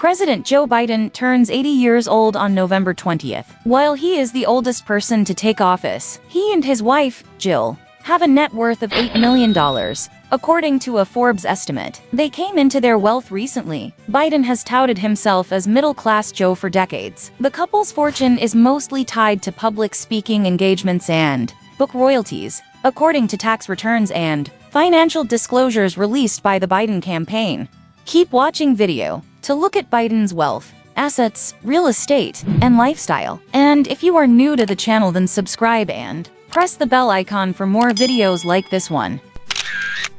President Joe Biden turns 80 years old on November 20th. While he is the oldest person to take office, he and his wife, Jill, have a net worth of $8 million. According to a Forbes estimate, they came into their wealth recently. Biden has touted himself as middle-class Joe for decades. The couple's fortune is mostly tied to public speaking engagements and book royalties, according to tax returns and financial disclosures released by the Biden campaign. Keep watching video to look at Biden's wealth, assets, real estate, and lifestyle. And if you are new to the channel, then subscribe and press the bell icon for more videos like this one.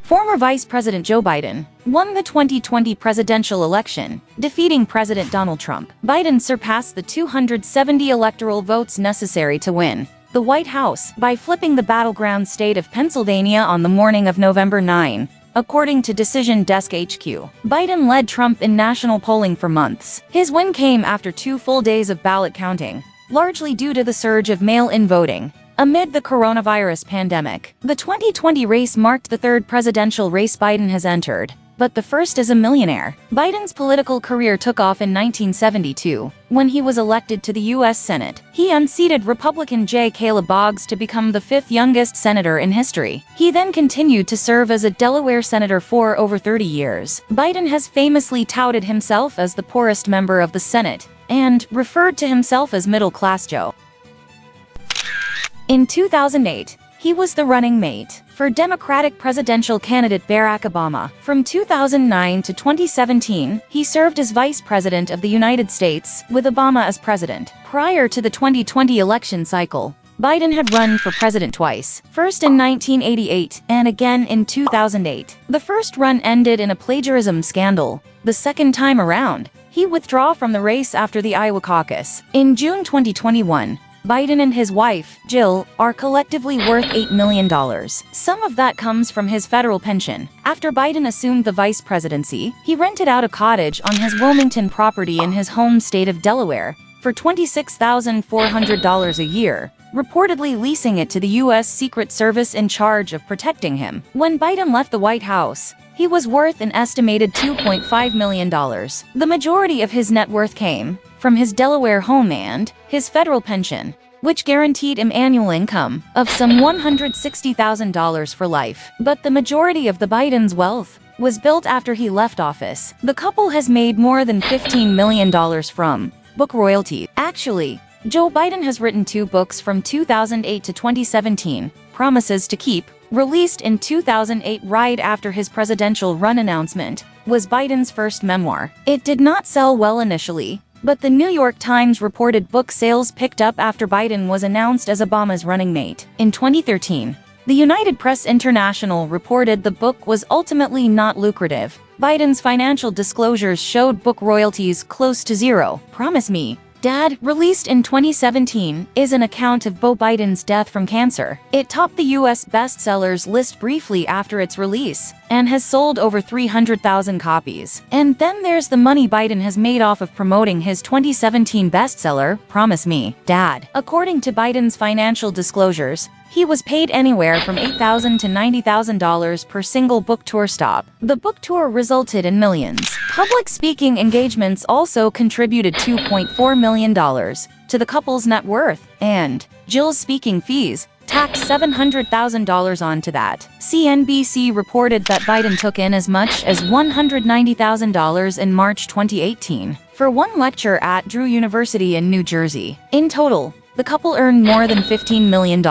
Former Vice President Joe Biden won the 2020 presidential election, defeating President Donald Trump. Biden surpassed the 270 electoral votes necessary to win the White House by flipping the battleground state of Pennsylvania on the morning of November 9. According to Decision Desk HQ, Biden led Trump in national polling for months. His win came after 2 full days of ballot counting, largely due to the surge of mail-in voting amid the coronavirus pandemic. The 2020 race marked the 3rd presidential race Biden has entered, but the first as a millionaire. Biden's political career took off in 1972, when he was elected to the U.S. Senate. He unseated Republican J. Caleb Boggs to become the 5th youngest senator in history. He then continued to serve as a Delaware senator for over 30 years. Biden has famously touted himself as the poorest member of the Senate, and referred to himself as middle-class Joe. In 2008, he was the running mate for Democratic presidential candidate Barack Obama. From 2009 to 2017, he served as Vice President of the United States, with Obama as president. Prior to the 2020 election cycle, Biden had run for president twice, first in 1988 and again in 2008. The first run ended in a plagiarism scandal. The second time around, he withdrew from the race after the Iowa caucus. In June 2021, Biden and his wife, Jill, are collectively worth $8 million. Some of that comes from his federal pension. After Biden assumed the vice presidency, he rented out a cottage on his Wilmington property in his home state of Delaware for $26,400 a year, reportedly leasing it to the U.S. Secret Service in charge of protecting him. When Biden left the White House, he was worth an estimated $2.5 million. The majority of his net worth came from his Delaware home and his federal pension, which guaranteed him annual income of some $160,000 for life. But the majority of the Biden's wealth was built after he left office. The couple has made more than $15 million from book royalties. Actually, Joe Biden has written 2 books from 2008 to 2017, Promises to Keep, released in 2008 right after his presidential run announcement, was Biden's first memoir. It did not sell well initially, but the New York Times reported book sales picked up after Biden was announced as Obama's running mate. In 2013, the United Press International reported the book was ultimately not lucrative. Biden's financial disclosures showed book royalties close to zero. Promise Me, Dad, released in 2017, is an account of Beau Biden's death from cancer. It topped the U.S. bestsellers list briefly after its release, and has sold over 300,000 copies. And then there's the money Biden has made off of promoting his 2017 bestseller, Promise Me, Dad. According to Biden's financial disclosures, he was paid anywhere from $8,000 to $90,000 per single book tour stop. The book tour resulted in millions. Public speaking engagements also contributed $2.4 million to the couple's net worth, and Jill's speaking fees tacked $700,000 onto that. CNBC reported that Biden took in as much as $190,000 in March 2018 for one lecture at Drew University in New Jersey. In total, the couple earned more than $15 million,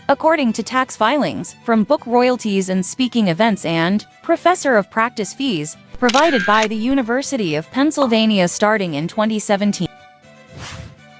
according to tax filings, from book royalties and speaking events and professor of practice fees provided by the University of Pennsylvania starting in 2017.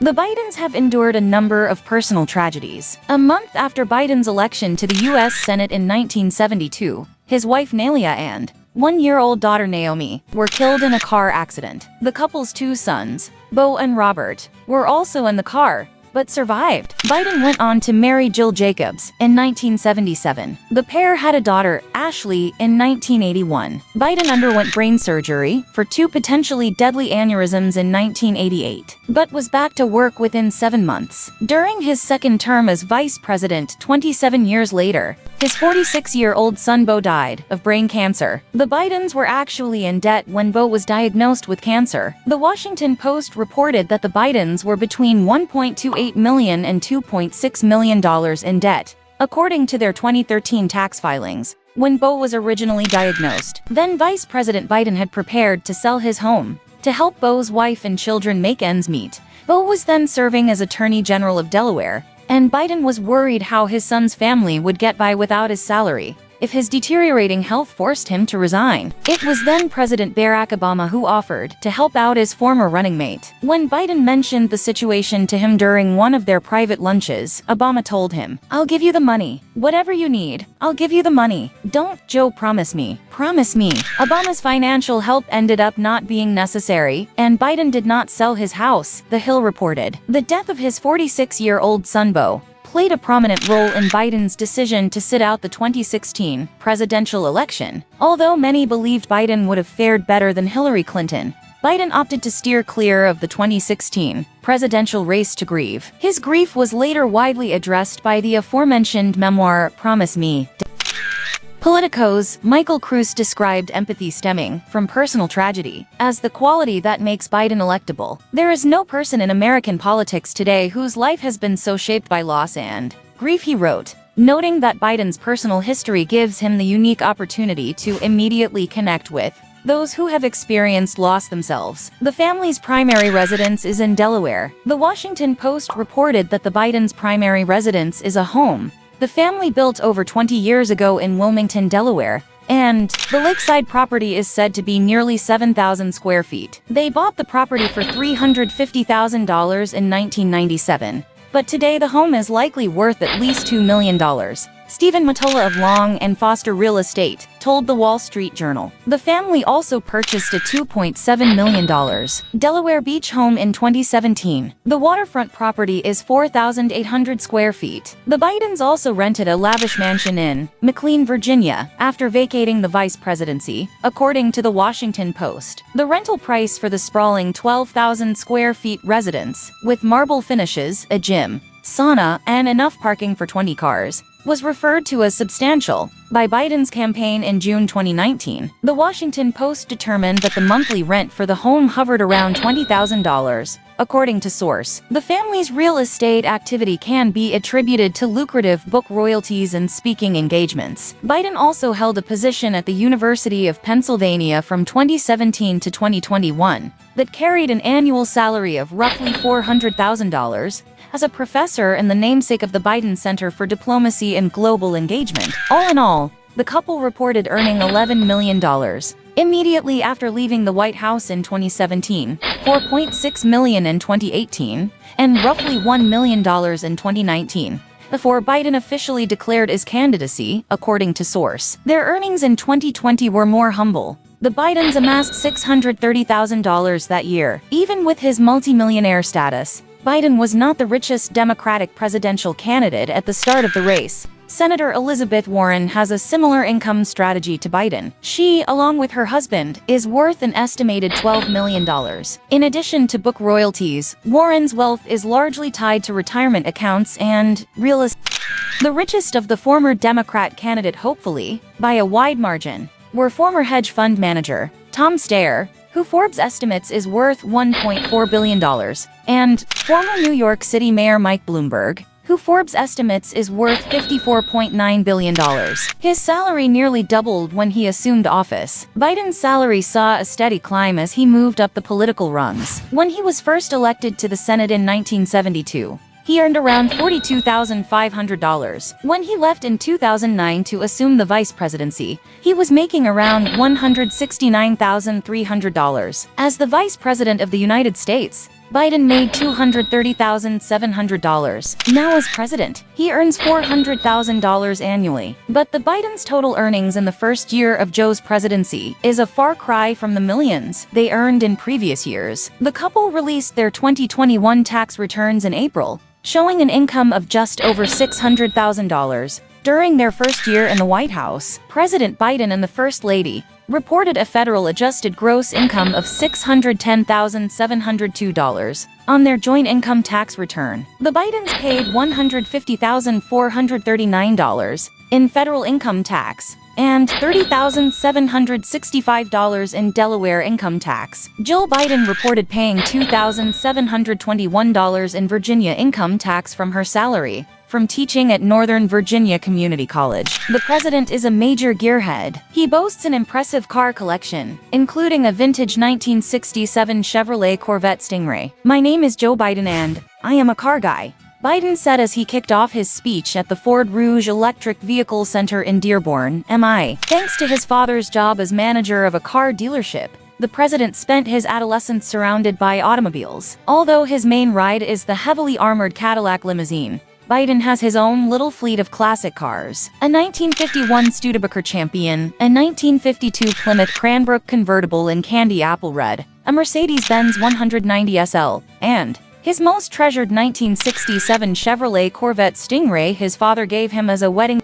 The Bidens have endured a number of personal tragedies. A month after Biden's election to the U.S. Senate in 1972, his wife Nelia and 1-year-old daughter Naomi were killed in a car accident. The couple's 2 sons, Beau and Robert, were also in the car, but survived. Biden went on to marry Jill Jacobs in 1977. The pair had a daughter, Ashley, in 1981. Biden underwent brain surgery for 2 potentially deadly aneurysms in 1988, but was back to work within 7 months. During his second term as vice president 27 years later, his 46-year-old son Beau died of brain cancer. The Bidens were actually in debt when Beau was diagnosed with cancer. The Washington Post reported that the Bidens were between $1.28 million and $2.6 million in debt, according to their 2013 tax filings, when Beau was originally diagnosed. Then Vice President Biden had prepared to sell his home to help Beau's wife and children make ends meet. Beau was then serving as Attorney General of Delaware, and Biden was worried how his son's family would get by without his salary if his deteriorating health forced him to resign. It was then President Barack Obama who offered to help out his former running mate. When Biden mentioned the situation to him during one of their private lunches, Obama told him, "I'll give you the money. Whatever you need, I'll give you the money. Don't, Joe, promise me. Promise me." Obama's financial help ended up not being necessary, and Biden did not sell his house, The Hill reported. The death of his 46-year-old son Beau played a prominent role in Biden's decision to sit out the 2016 presidential election. Although many believed Biden would have fared better than Hillary Clinton, Biden opted to steer clear of the 2016 presidential race to grieve. His grief was later widely addressed by the aforementioned memoir, Promise Me. Politico's Michael Kruse described empathy stemming from personal tragedy as the quality that makes Biden electable. There is no person in American politics today whose life has been so shaped by loss and grief, he wrote, noting that Biden's personal history gives him the unique opportunity to immediately connect with those who have experienced loss themselves. The family's primary residence is in Delaware. The Washington Post reported that the Bidens' primary residence is a home the family built over 20 years ago in Wilmington, Delaware, and the lakeside property is said to be nearly 7,000 square feet. They bought the property for $350,000 in 1997, but today the home is likely worth at least $2 million. Stephen Mottola of Long and Foster Real Estate told the Wall Street Journal. The family also purchased a $2.7 million Delaware Beach home in 2017. The waterfront property is 4,800 square feet. The Bidens also rented a lavish mansion in McLean, Virginia, after vacating the vice presidency, according to the Washington Post. The rental price for the sprawling 12,000 square feet residence, with marble finishes, a gym, sauna, and enough parking for 20 cars, was referred to as substantial by Biden's campaign in June 2019. The Washington Post determined that the monthly rent for the home hovered around $20,000, according to source. The family's real estate activity can be attributed to lucrative book royalties and speaking engagements. Biden also held a position at the University of Pennsylvania from 2017 to 2021 that carried an annual salary of roughly $400,000 as a professor and the namesake of the Biden Center for Diplomacy and Global Engagement. All in all, the couple reported earning $11 million immediately after leaving the White House in 2017, $4.6 million in 2018, and roughly $1 million in 2019, before Biden officially declared his candidacy, according to source. Their earnings in 2020 were more humble. The Bidens amassed $630,000 that year. Even with his multimillionaire status, Biden was not the richest Democratic presidential candidate at the start of the race. Senator Elizabeth Warren has a similar income strategy to Biden. She, along with her husband, is worth an estimated $12 million. In addition to book royalties, Warren's wealth is largely tied to retirement accounts and real estate. The richest of the former Democrat candidate, hopefully, by a wide margin, were former hedge fund manager Tom Steyer, who Forbes estimates is worth $1.4 billion, and former New York City Mayor Mike Bloomberg, who Forbes estimates is worth $54.9 billion. His salary nearly doubled when he assumed office. Biden's salary saw a steady climb as he moved up the political rungs. When he was first elected to the Senate in 1972, he earned around $42,500. When he left in 2009 to assume the vice presidency, he was making around $169,300. As the vice president of the United States, Biden made $230,700. Now as president, he earns $400,000 annually. But the Bidens' total earnings in the first year of Joe's presidency is a far cry from the millions they earned in previous years. The couple released their 2021 tax returns in April, showing an income of just over $600,000. During their first year in the White House, President Biden and the First Lady reported a federal adjusted gross income of $610,702 on their joint income tax return. The Bidens paid $150,439 in federal income tax and $30,765 in Delaware income tax. Joe Biden reported paying $2,721 in Virginia income tax from her salary from teaching at Northern Virginia Community College. The president is a major gearhead. He boasts an impressive car collection, including a vintage 1967 Chevrolet Corvette Stingray. "My name is Joe Biden and I am a car guy," Biden said as he kicked off his speech at the Ford Rouge Electric Vehicle Center in Dearborn, MI. Thanks to his father's job as manager of a car dealership, the president spent his adolescence surrounded by automobiles. Although his main ride is the heavily armored Cadillac limousine, Biden has his own little fleet of classic cars: a 1951 Studebaker Champion, a 1952 Plymouth Cranbrook convertible in candy apple red, a Mercedes-Benz 190 SL, and his most treasured 1967 Chevrolet Corvette Stingray his father gave him as a wedding